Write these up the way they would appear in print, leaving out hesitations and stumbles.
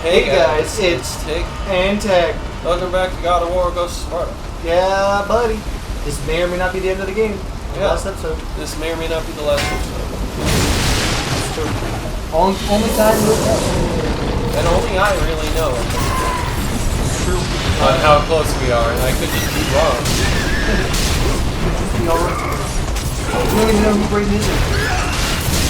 Hey guys, it's Tick. and Tech. Welcome back to God of War Ghost of Sparta. Yeah, buddy. This may or may not be the end of the game. Yeah. Last episode. This may or may not be the last episode. It's true. Only time will tell. And only I really know True. on how close we are, and I could just be wrong. Be alright. You don't even know who Brayden is.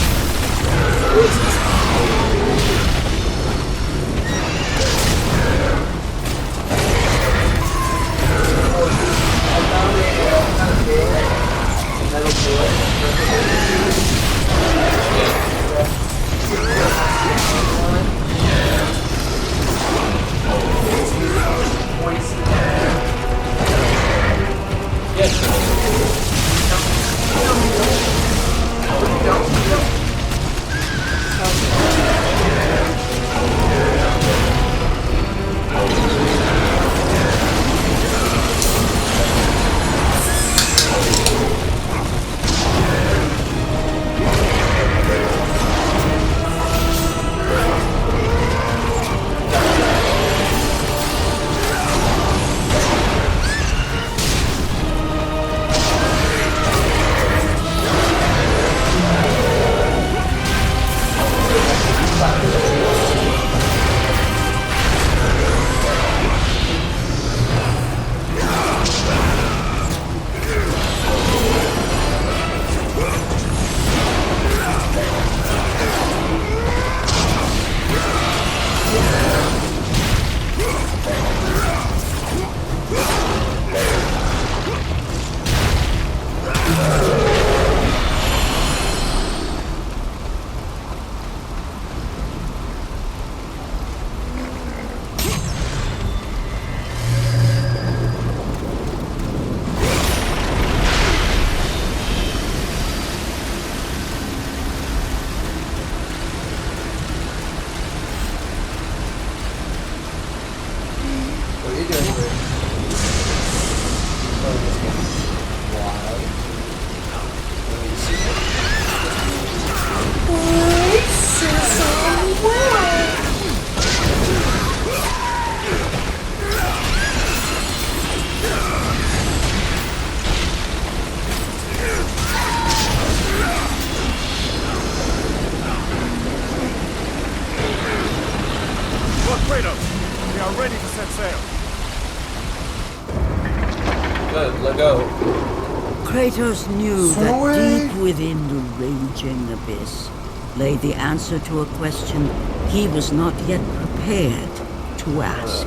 What are you doing, Brayden? Look, Kratos! We are ready to set sail. Good, let go. Kratos knew Sweet. that deep within the raging abyss lay the answer to a question he was not yet prepared to ask.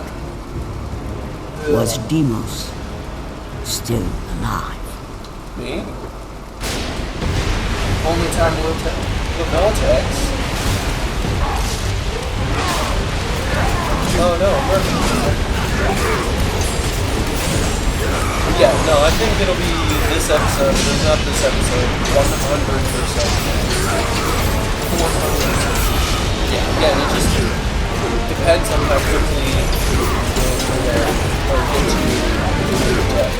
Was Deimos still alive? Me? Only time will tell. The Vortex? Oh no, perfect. Yeah, no, I think it'll be this episode. There's not this episode. 100%. Yeah, again, it just depends on how quickly or get to death.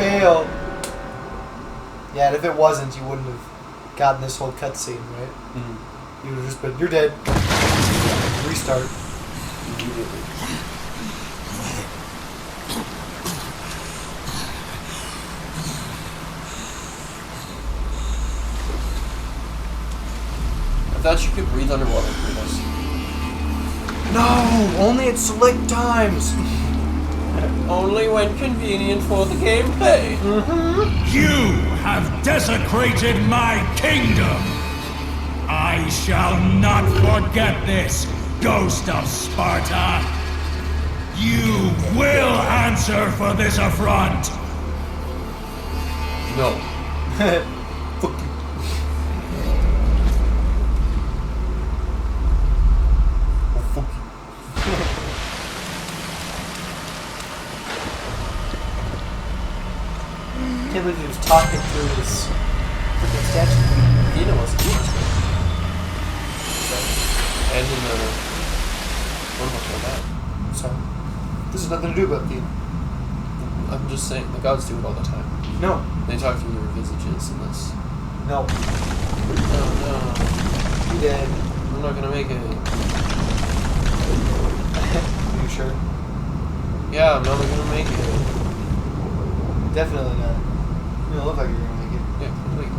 fail. Yeah, and if it wasn't, you wouldn't have gotten this whole cutscene, right? Mm-hmm. You would have just been, you're dead. Restart. Immediately. I thought you could breathe underwater, Kratos. No! Only at select times! Only when convenient for the gameplay. You have desecrated my kingdom! I shall not forget this, Ghost of Sparta! You will answer for this affront! No. Fuck you. Oh, fuck you. Can't believe he was talking through his freaking statue. Dina was and in the what before that. So, this has nothing to do about the. I'm just saying, the gods do it all the time. No. They talk through their visages in this. No. No, You dead. I'm not gonna make it. You sure? Yeah, I'm not gonna make it. Definitely not. You don't look like you're gonna make it. Yeah, completely.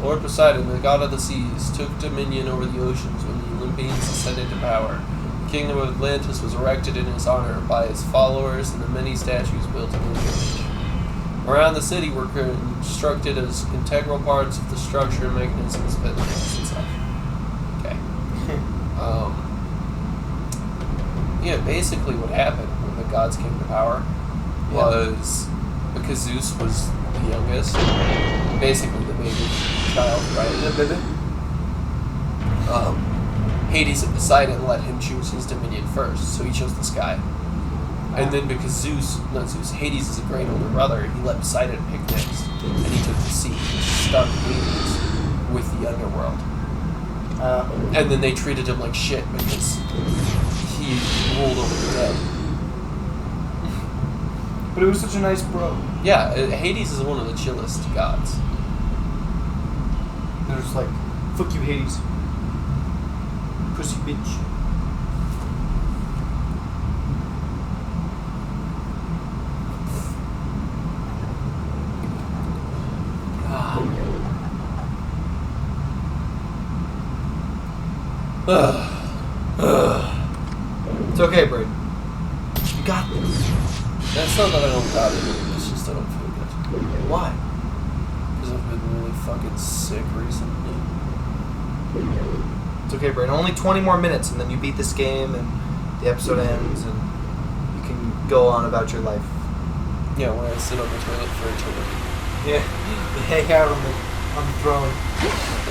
Lord Poseidon, the god of the seas, took dominion over the oceans when the Olympians ascended to power. The kingdom of Atlantis was erected in his honor by his followers and the many statues built in his image. Around the city were constructed as integral parts of the structure and mechanisms of Atlantis itself. Okay. Yeah, basically what happened when the gods came to power was because Zeus was the youngest, basically the baby child, right? Yeah, baby. Hades and Poseidon let him choose his dominion first, so he chose the sky. And then because Hades is a great older brother, he let Poseidon pick next. And he took the sea, stuck Hades with the underworld. And then they treated him like shit because he ruled over the dead. But it was such a nice bro. Yeah, Hades is one of the chillest gods. They're just like, fuck you, Hades. Pussy bitch. It's okay, Braden. You got this. That's not that I don't got it, it's just I don't feel good. Why? Because I've been really fucking sick recently. It's okay, Braden. Only 20 more minutes, and then you beat this game, and the episode ends, and you can go on about your life. Yeah, when I sit on the toilet for eternity. Yeah, you hang out on the throne.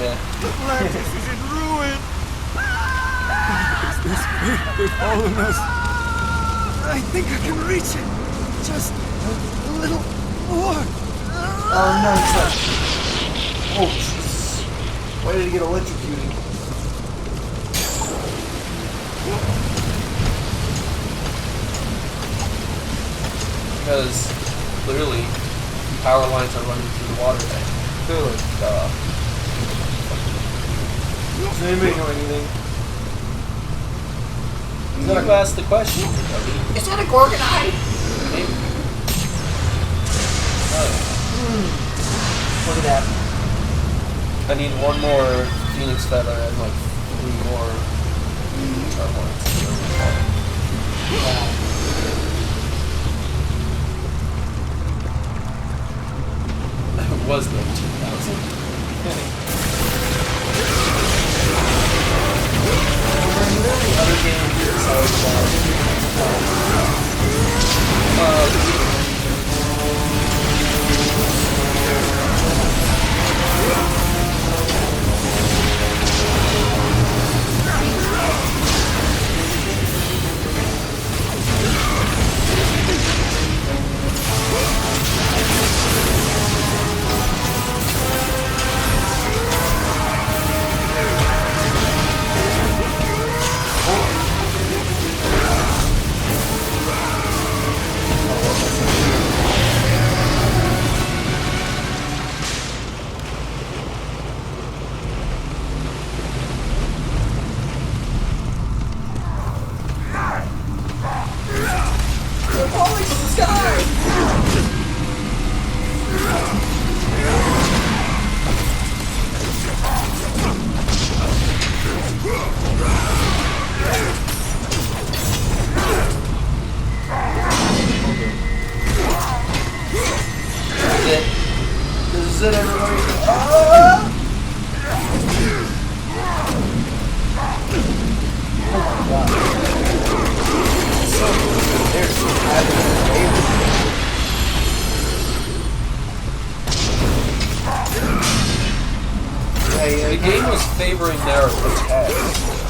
Yeah. Atlantis is in ruin! Is this it? They've fallen us. I think I can reach it. Just a little more. Oh, no, it's not. Oh, Jesus. Why did he get electrocuted? Because clearly power lines are running through the water tank. Clearly. Does anybody know anything? You asked the question. Is that a Gorgonite? Maybe. Look at that. I need one more Phoenix Feather and like 3 more Turmoils. Wow. It was the 2,000. Other games besides favoring narrative attack.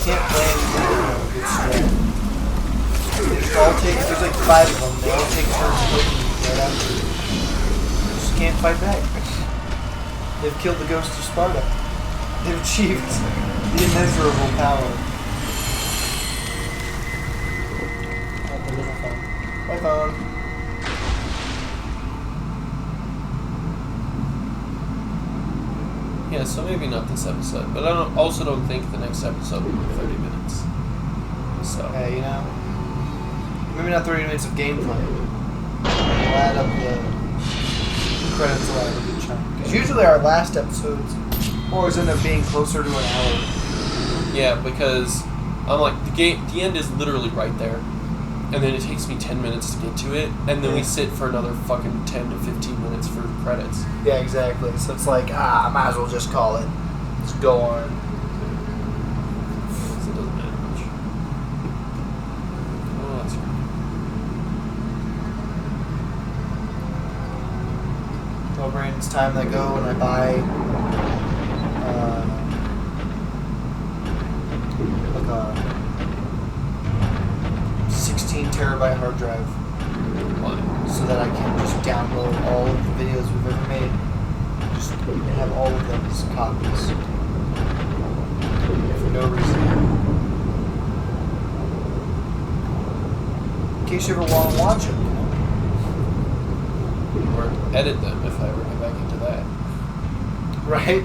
Can't play any good strat. They just all take, there's like 5 of them, they all take turns poking you right after. You just can't fight back. They've killed the Ghost of Sparta. They've achieved the immeasurable power. Oh, the little phone. Bye, phone. Yeah, so maybe not this episode, but I also don't think the next episode will be 30 minutes. So. Hey, you know, maybe not 30 minutes of gameplay. We'll add up the credits will add a good chunk. Because usually our last episodes always end up being closer to an hour. Yeah, because I'm like the end is literally right there, and then it takes me 10 minutes to get to it, and then we sit for another fucking 10 to 15 minutes for credits. Yeah, exactly. So it's like, I might as well just call it. Just go on. So it doesn't matter much. Oh, that's right. Well, Brandon, it's time that I go and I buy like a 16 terabyte hard drive. Why? So that I can just download all of the videos we've ever made. Just have all of them as copies. For no reason. In case you ever want to watch them, you know? Or edit them if I ever get back into that. Right?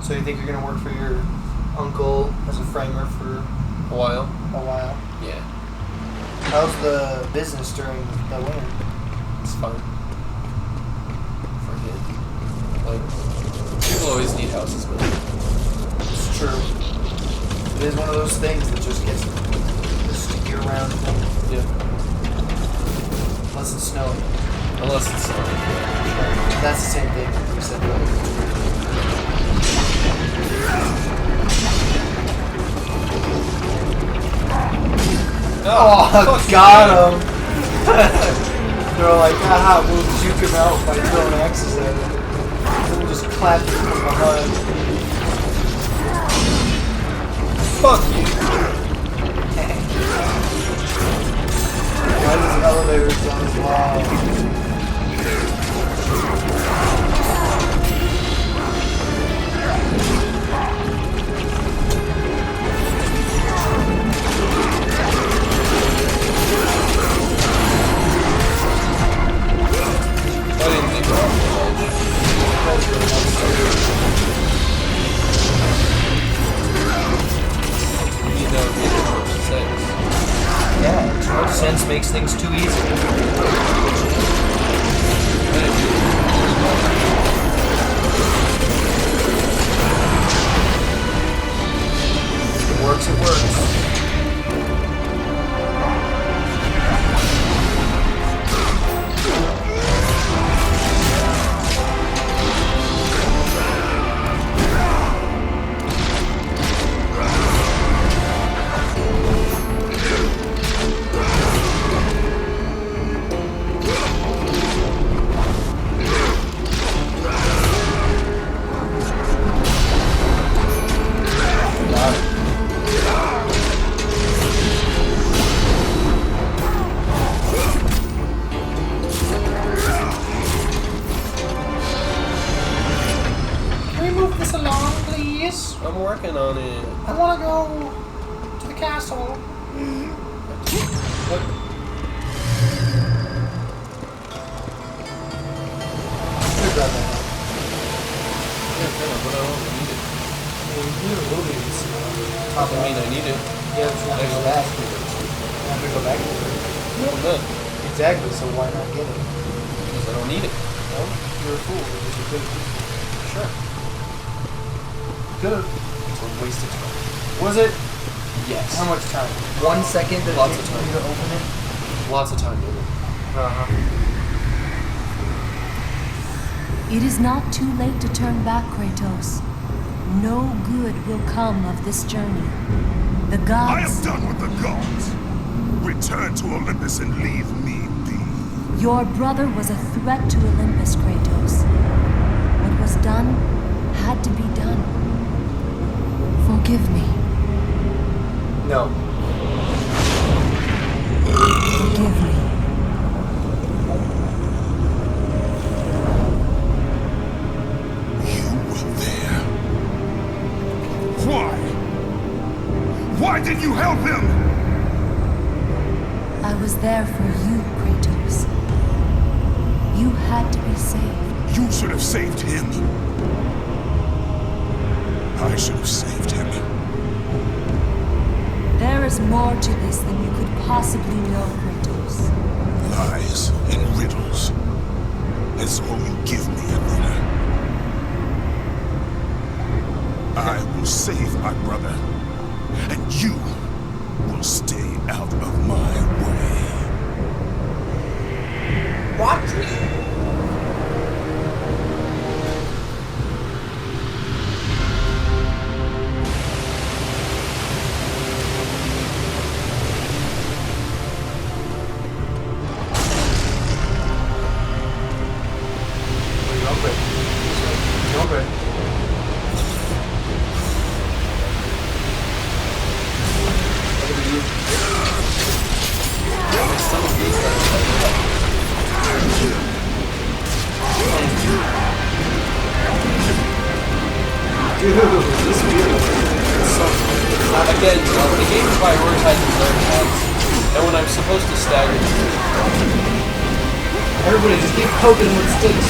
So you think you're going to work for your uncle as a framer for A while? a while? Yeah. How's the business during the winter? It's fun. For him. Like, people always need houses built. It's true. It is one of those things that just gets this year-round thing. Yeah. Unless it's snowing. Unless it's That's the same thing that we said earlier. Oh, got him! They're like, haha, we'll juke him out by throwing axes at him. Then we'll just clap him from behind. fuck you. Why does elevators on his wall? I didn't think about you know, sense. Yeah, too much sense makes things too easy. It works, it works. I'm working on it. I want to go to the castle. What? Could grab that. Yeah, kind of, but I don't need it. I mean, you need a little bit of this. I mean, I need it. Yeah, but you have to go back. You have to go back to it. No, I'm good. Exactly, so why not get it? Because I don't need it. No? You're a fool. Because you could. Sure. Could. It's a waste of time. Was it? Yes. How much time? 1 second that Lots it of takes for time. you to open it? Lots of time, dude. Uh-huh. It is not too late to turn back, Kratos. No good will come of this journey. The I am gods... done with the gods. Return to Olympus and leave me be. Your brother was a threat to Olympus, Kratos. What was done had to be done. Forgive me. No. Forgive me. You were there. Why? Why did you help him? I was there for you, Kratos. You had to be saved. You should have saved him. I should have saved him. There is more to this than you could possibly know, Kratos. Lies and riddles. That's all you give me, Elena. I will save my brother, and you will stay out of my way. Watch me. Again, the game prioritizes their attacks, and when I'm supposed to stagger them, Everybody just keep poking with sticks.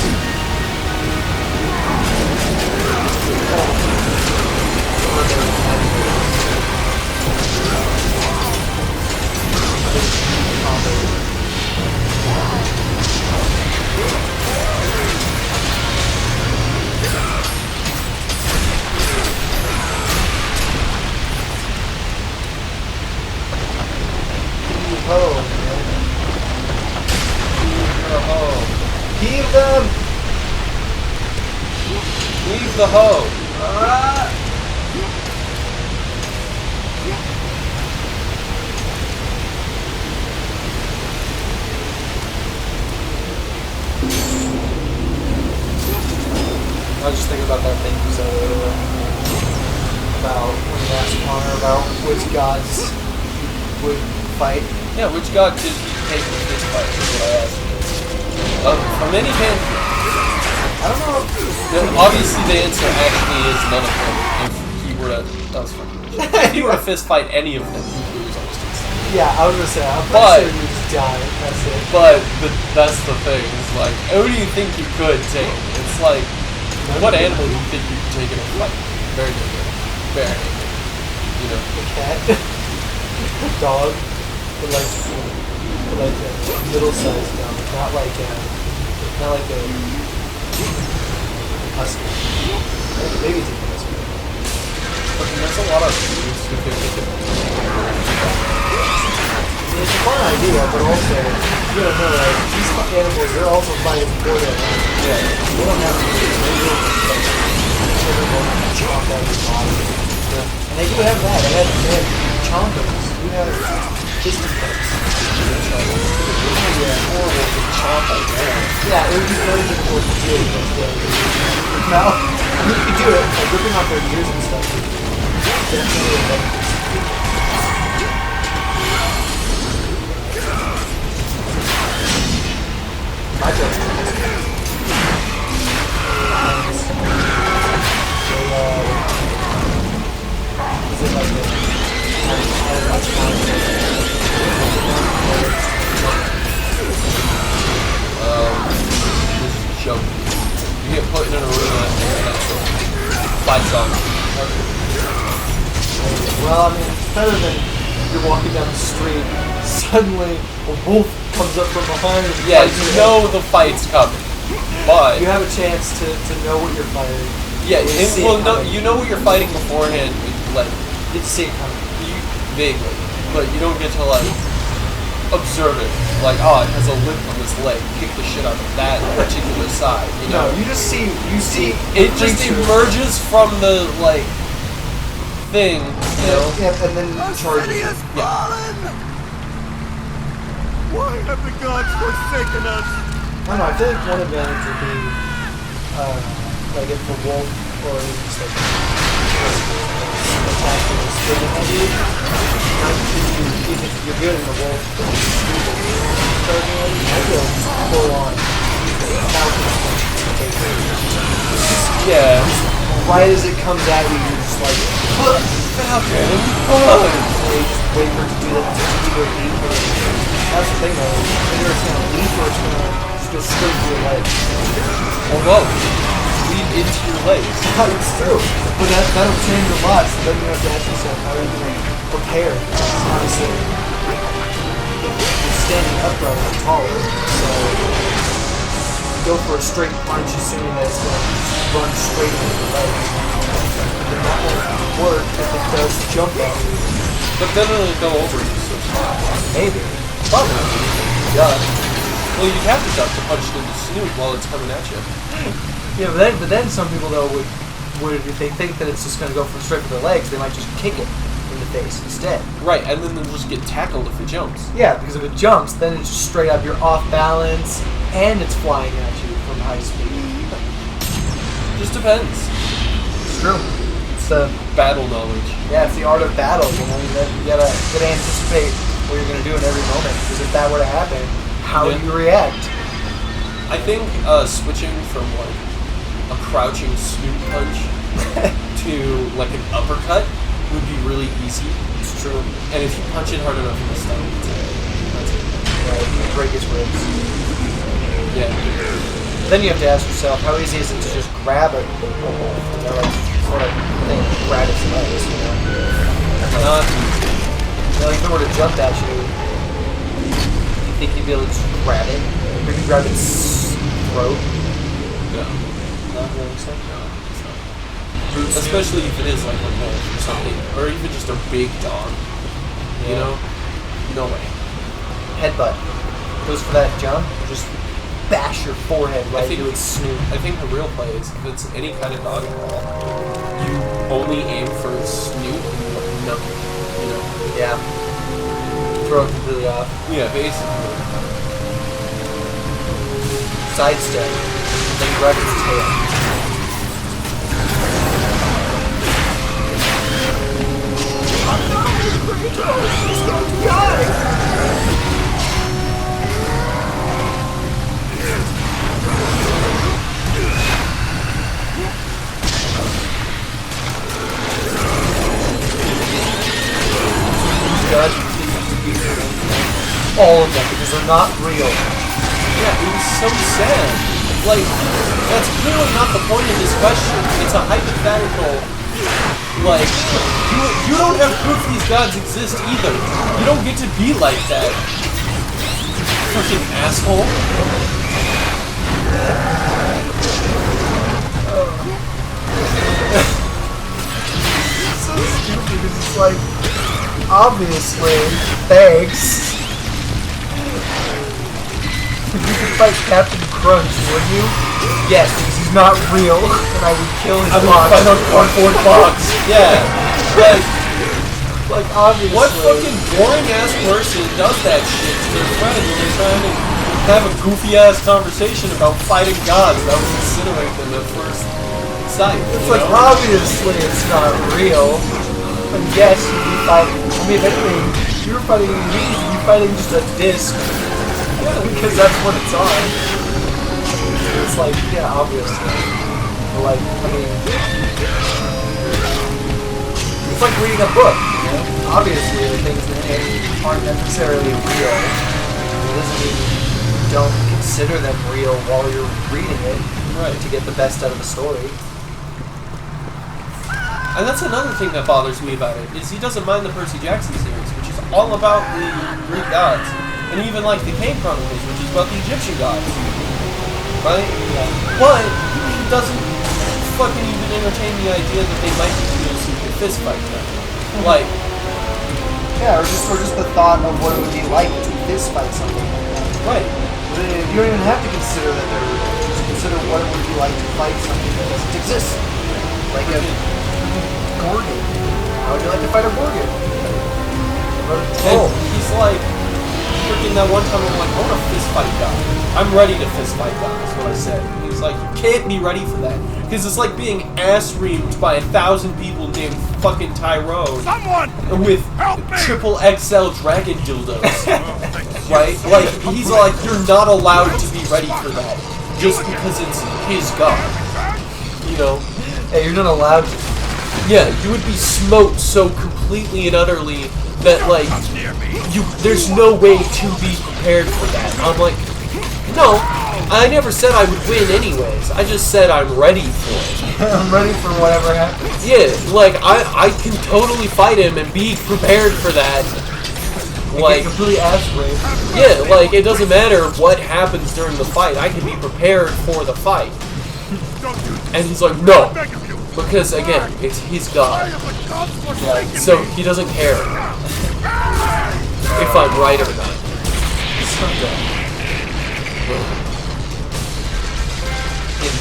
Heave them! leave the hoe. I was just thinking about that thing you said earlier. About when you asked Connor about which gods would fight. Yeah, which god did he take in this fight is what I asked. From any pantheon. I don't know if Obviously the answer actually is none of them. If he were to... That was fucking legit. If he were to fist fight any of them, he would lose almost instantly. Yeah, I was gonna say, I'm But- pretty sure you just die. That's it. But that's the thing. It's like, who do you think you could take? It's like, what animal do you think you could take in a fight? Very different. Very different. You know? A cat, a dog, but like a middle-sized dog, not like a husky. Maybe it's a husky. But that's a lot of things to think of. It's a fun idea, but also you gotta know, like, these animals, they're also fighting for their life. Yeah. They don't have to be able to chomp out your body. And they do have that. They have chompers. You have fisting cuts. Yeah. Horrible to chomp like that. Yeah, it would be very difficult to do against them. Now, you could do it, like ripping off their ears and stuff. Definitely effective. My turn. Is it like this? This joke. You get put in an arena and that's fights on. Well, I mean, it's better than you're walking down the street, suddenly a wolf comes up from behind and Yeah, fights you you. know the fight's coming. But You have a chance to know what you're fighting. yeah, You see it well, no, coming. you know what you're fighting beforehand. Like You get to see it coming. vaguely, but you don't get to like observe it. Like, oh, it has a lip on this leg. Kick the shit out of that particular side. You know, No, you see it just creatures. emerges from the like thing. You know, Yeah, and then charges. City has Yeah. fallen! Why have the gods forsaken us? I don't know, I feel like one advantage would be, like if the wolf or just like attacking or spitting at you, not if you're good and the wolf is stupid, charging at you, I feel like just full on Yeah. right as it comes at you, you're just like, Falcon. and you just wait for it to do that to either leap or that's the thing though, either it's gonna leap or it's gonna just go straight to your legs. Or both. Lead into your legs. It's true. But that'll change a lot, so then you have to ask yourself how are you gonna prepare? Obviously you're standing upright and taller, so go for a straight punch assuming that it's gonna run straight into your legs. Then that won't work if it does jump at you. But then it'll go over you, so it's fine. Maybe. Probably. Yeah. Well, you'd have to duck to punch it in the snoot while it's coming at you. Yeah, but then some people though would if they think that it's just gonna go for straight for their legs, they might just kick it in the face instead. Right, and then they'll just get tackled if it jumps. Yeah, because if it jumps, then it's just straight up, you're off balance, and it's flying at you from high speed. Just depends. It's true. It's the Battle knowledge. it's the art of battle. You know, you gotta anticipate what you're gonna do in every moment. Because if that were to happen, how do you react? I think switching from like a crouching snoot punch to like an uppercut would be really easy. It's true. And if you punch it hard enough in the stomach, that's it. Yeah, you can break his ribs. Yeah. Then you have to ask yourself, how easy is it to just grab it? You know, like sort of thing, grab its legs. You know? Not You know, if it were to jump at you, do you think you'd be able to just grab it? Maybe grab its throat? no. Not really so. No, it's not. Especially if it is like a wolf or something, or even just a big dog. You know? No way. Headbutt. Goes for that jump, just bash your forehead right into its snoot. I think the real play is if it's any kind of dog at all, you only aim for its snoot and you like nuck it. You know? Yeah. Throw it completely off. Yeah, basically. Sidestep. Then grab its tail. He's going to die! Gods all of them because they're not real. Yeah, it was so sad. Like, that's clearly not the point of this question. It's a hypothetical. Like, you don't have proof these gods exist either. You don't get to be like that. Fucking asshole. It's so stupid because it's like, obviously, thanks. You could fight Captain Crunch, wouldn't you? Yes, because he's not real, and I would kill his box. Fight on cardboard box. Yeah. Like, obviously. What fucking boring ass person does that shit to their friend when they're trying to have a goofy ass conversation about fighting gods that was incinerating them at first sight? It's like, obviously it's not real. And yes, you'd be fighting. I mean, if anything, you're fighting me, you're fighting just a disc. Yeah, because that's what it's on. It's like, yeah, obviously. But like, I mean, it's like reading a book. You know? Obviously, the things in it aren't necessarily real. It doesn't mean you don't consider them real while you're reading it, Right. to get the best out of the story. And that's another thing that bothers me about it, is he doesn't mind the Percy Jackson series, which is all about the Greek gods. And even like the Cave Chronicles, which is about the Egyptian gods. Right? Yeah. But he doesn't fucking even entertain the idea that they might be doing some fist fight them. Like, Yeah, or just the thought of what it would be like to fist fight something like that. right. You don't even have to consider that they're real. Just consider what it would be like to fight something that doesn't exist. Like a Gorgon. How would you like to fight a Gorgon? Or a troll? And he's like freaking that one time I'm like, I want to fist fight God. I'm ready to fist fight God, is what I said. And he's like, you can't be ready for that. Because it's like being ass-reamed by 1,000 people named fucking Tyrone. Someone! With Help me! triple XL dragon dildos. Right? Like, he's like, you're not allowed to be ready for that. Just because it's his God. You know? Hey, you're not allowed to. Yeah, you would be smoked so completely and utterly that, like, there's no way to be prepared for that. I'm like, no, I never said I would win anyways. I just said I'm ready for it. I'm ready for whatever happens. Yeah, like, I can totally fight him and be prepared for that. Like, completely ass raped. yeah, like, it doesn't matter what happens during the fight. I can be prepared for the fight. And he's like, no. Because, again, it's his God. So he doesn't care if I'm right or not.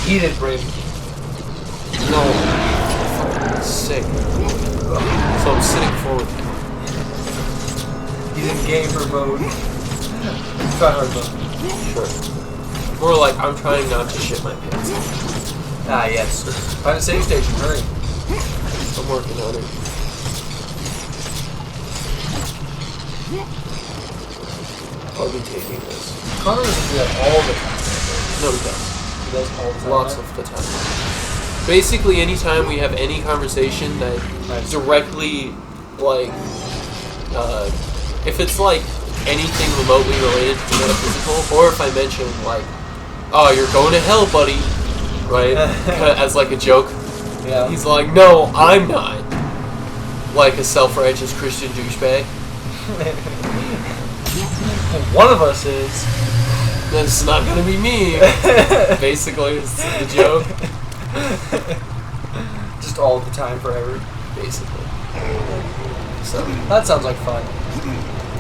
Heated brain. No. I'm sick. So I'm sitting forward. He's in gamer mode. Try hard mode. Sure. More like, I'm trying not to shit my pants. Ah, yes. Find a save station, hurry. I'm working on it. I'll be taking this. Connor doesn't do that all the time. No, he does. He does all the time. Lots of the time. Basically, anytime we have any conversation that directly, like, if it's like anything remotely related to metaphysical, or if I mention, like, oh, you're going to hell, buddy, right? As like a joke. Yeah. He's like, no, I'm not. Like a self-righteous Christian douchebag. One of us is. That's not gonna be me. Basically, it's the joke. Just all the time, forever. Basically. So, That sounds like fun.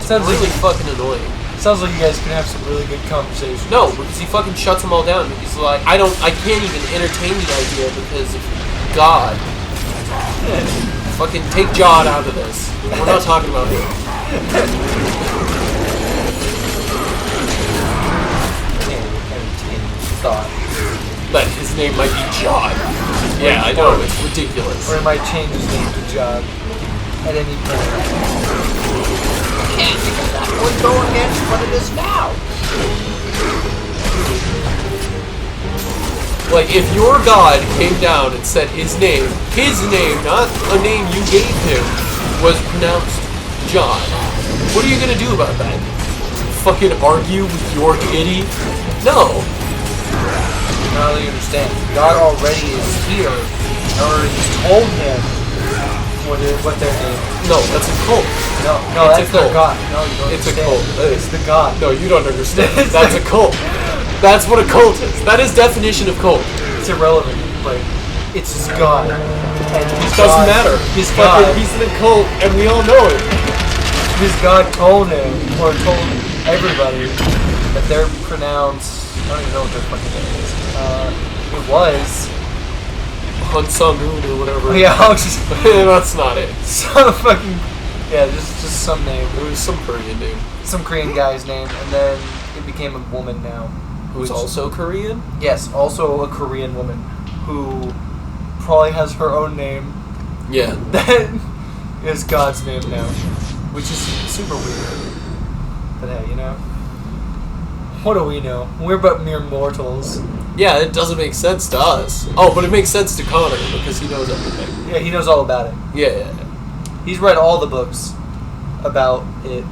Sounds really like, fucking annoying. sounds like you guys can have some really good conversation. No, because he fucking shuts them all down. He's like, I can't even entertain the idea because of God. Fucking take John out of this. We're not talking about him. Thought. But his name might be John. Yeah, I know, it's ridiculous. Or he might change his name to John at any point. Can't because that would go against what it is now. Like, if your God came down and said his name, not a name you gave him, was pronounced John, what are you gonna do about that? Fucking argue with your deity? No. Now that you understand, God already is here. I already told him what their name is. No, that's a cult. No, It's that's a their cult. God. No, you don't It's a understand. cult. It's the God. No, you don't understand. That's a cult. That's what a cult is. That is definition of cult. It's irrelevant, but it's his God. And his Doesn't God, matter. His God, He's in a cult, and we all know it. his God told him, or told everybody, that they're pronounced. I don't even know what their fucking name is. It was. Hansamun or whatever. Oh, yeah, I was just That's not it. some fucking. Yeah, just some name. It was some Korean dude. Some Korean guy's name, and then it became a woman now. Who's also Korean? Yes, also a Korean woman who probably has her own name. Yeah. That is God's name now, which is super weird. But hey, you know, what do we know? We're but mere mortals. Yeah, it doesn't make sense to us. Oh, but it makes sense to Connor because he knows everything. Yeah, he knows all about it. Yeah. He's read all the books about it,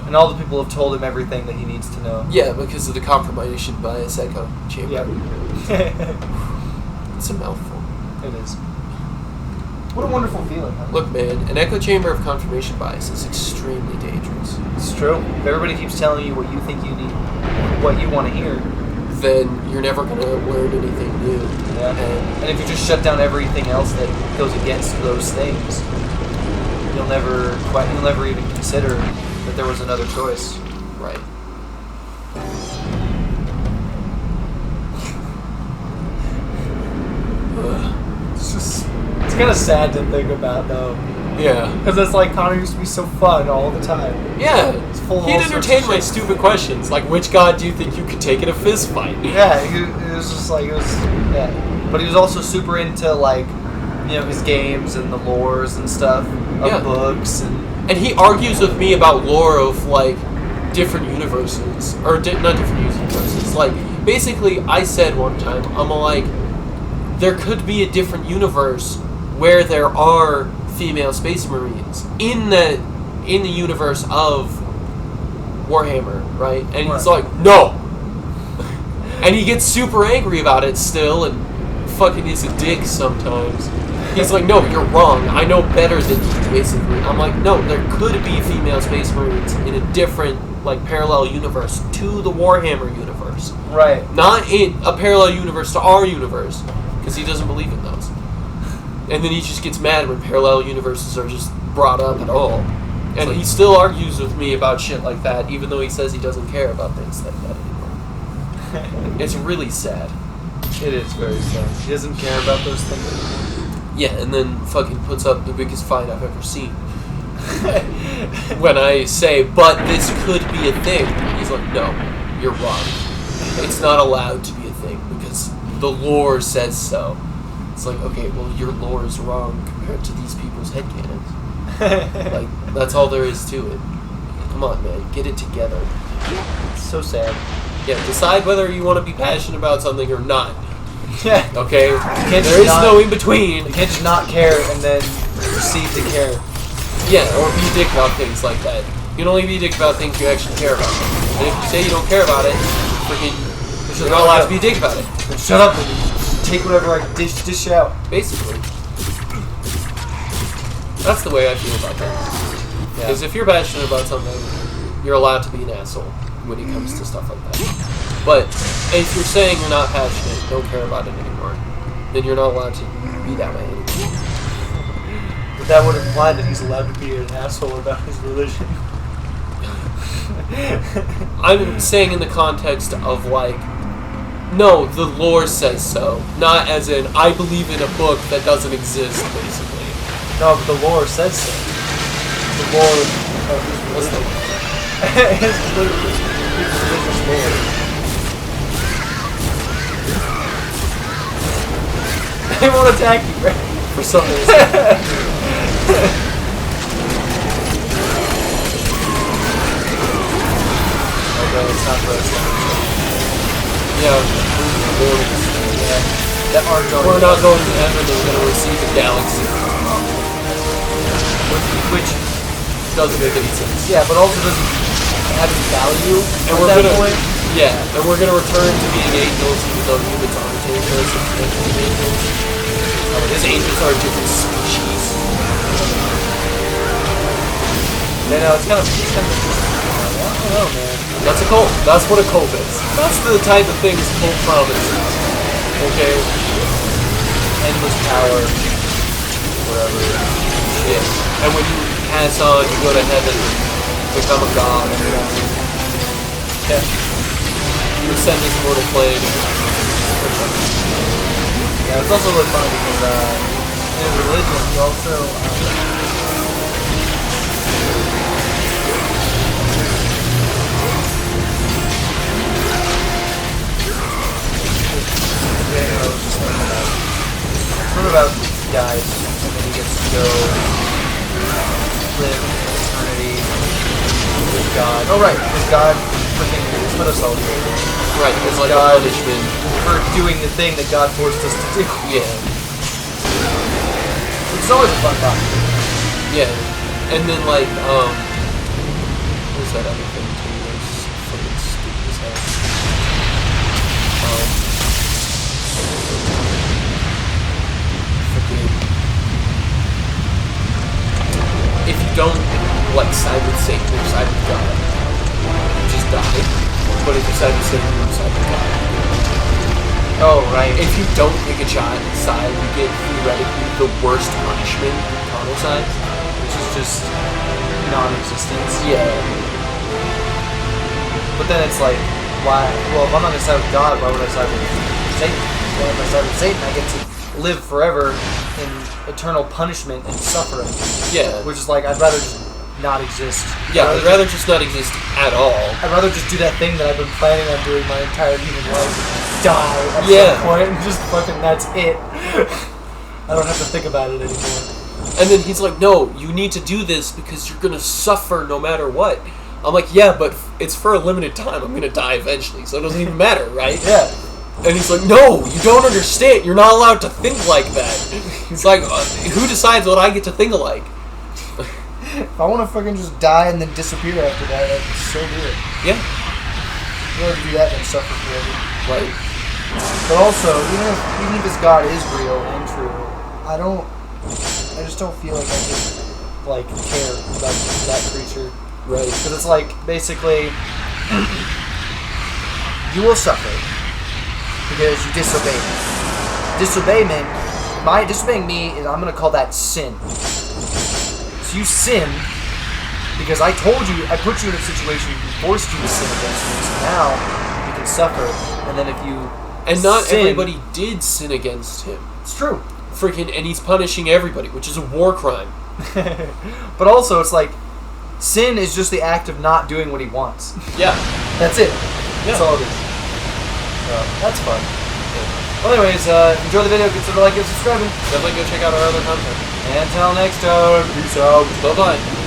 and all the people have told him everything that he needs to know. Yeah, because of the confirmation bias echo chamber. Yep. It's a mouthful. It is. What a wonderful feeling, huh? Look, man, an echo chamber of confirmation bias is extremely dangerous. It's true. If everybody keeps telling you what you think you need, what you want to hear, Then you're never going to learn anything new. yeah. And if you just shut down everything else that goes against those things, you'll never even consider that there was another choice. Right. It's kind of sad to think about, though, Yeah. because it's like Connor used to be so fun all the time. Yeah, it's full of He'd all sorts of entertain my shit. stupid questions, like which god do you think you could take in a fist fight? Yeah, it was just like, yeah. But he was also super into, like, you know, his games and the lores and stuff of Yeah. books. And he argues with me about lore of, like, different universes. Or, not different universes. Like, basically, I said one time, I'm like, there could be a different universe where there are female space marines in the universe of Warhammer, right? And he's like, no! And he gets super angry about it still, and fucking is a dick sometimes. He's like, no, you're wrong. I know better than you, basically. I'm like, no, there could be female space marines in a different, like, parallel universe to the Warhammer universe. Right. Not in a parallel universe to our universe, because he doesn't believe in those. And then he just gets mad when parallel universes are just brought up at all. And he still argues with me about shit like that, even though he says he doesn't care about things like that anymore. It's really sad. It is very sad. He doesn't care about those things. Yeah, and then fucking puts up the biggest fight I've ever seen. When I say, but this could be a thing, he's like, no, you're wrong. It's not allowed to be a thing because the lore says so. It's like, okay, well, your lore is wrong compared to these people's headcanons. Like, that's all there is to it. Come on, man, get it together. It's so sad. Yeah, decide whether you want to be passionate about something or not. Yeah. Okay? can't There is just no in between. You can't just not care and then proceed to care. Yeah, or be a dick about things like that. You can only be a dick about things you actually care about. And if you say you don't care about it, freaking, you're not allowed to be a dick about it. Then shut up and take whatever I dish out. Basically. That's the way I feel about that. Because if you're passionate about something, you're allowed to be an asshole when it comes to stuff like that. But if you're saying you're not passionate, don't care about it anymore, then you're not allowed to be that way anymore. But that would imply that he's allowed to be an asshole about his religion. I'm saying in the context of, like, no, the lore says so. Not as in, I believe in a book that doesn't exist, basically. No, but the lore says so. The lore of his religion. His religion's lore. They won't attack you, right? For some reason. Okay, it's not for us. Yeah, That aren't going we're not going to heaven, we're going to receive a galaxy. which Doesn't make any sense. yeah, but also doesn't have any value And at we're that gonna, point. yeah, and we're gonna return to being angels, even though humans aren't angels, and angels. Because angels are a different species. Yeah, no, it's kind of I don't know, man. That's a cult. That's what a cult is. That's the type of things cult promises. Okay? Endless power, whatever. Yeah. And when you pass on, you go to heaven, become a god. Yeah. You ascend this mortal plane. Yeah, it's also really funny because in religion you also heard about guys and then he gets to go live eternity with God. Oh right, because God freaking put us all here. Right, it's like God a punishment. for doing the thing that God forced us to do. Yeah. It's always a fun thought. Yeah. And then, like, what's that other thing, too? That's fucking stupid as hell. If you don't, like, side with Satan or side with God, you just die. But if you side with Satan, you side with God. Oh right. If you don't pick a side, you get theoretically the worst punishment, carnal side. Which is just non-existence. Yeah. But then it's like, why? Well, if I'm not gonna side with God, why would I side with Satan? Well, if I side with Satan, I get to live forever in eternal punishment and suffering. Yeah. Which is like, I'd rather just not exist. Yeah, I'd rather just not exist at all. I'd rather just do that thing that I've been planning on doing my entire human life. Die at Yeah. some point and just fucking that's it. I don't have to think about it anymore. And then he's like, no, you need to do this because you're going to suffer no matter what. I'm like, yeah, but it's for a limited time. I'm going to die eventually, so it doesn't even matter, right? Yeah. And he's like, no, you don't understand. You're not allowed to think like that. He's like, who decides what I get to think like? If I want to fucking just die and then disappear after that, I'd so do it. Yeah. I'd rather do that than suffer forever. Right. But also, even if this God is real and true, I just don't feel like I could, like, care about that creature. Right. Because it's like, basically, you will suffer because you disobey me. Disobeying me is, I'm going to call that sin. So you sin because I told you, I put you in a situation and forced you to sin against me. So now you can suffer. And then if you And not sin, everybody did sin against him. It's true. Freaking, and he's punishing everybody, which is a war crime. But also, it's like, sin is just the act of not doing what he wants. Yeah. That's it. Yeah. That's all it is. So, that's fun. Well, anyways, enjoy the video, consider liking and subscribing. Definitely go check out our other content. Until next time, peace out. Bye-bye.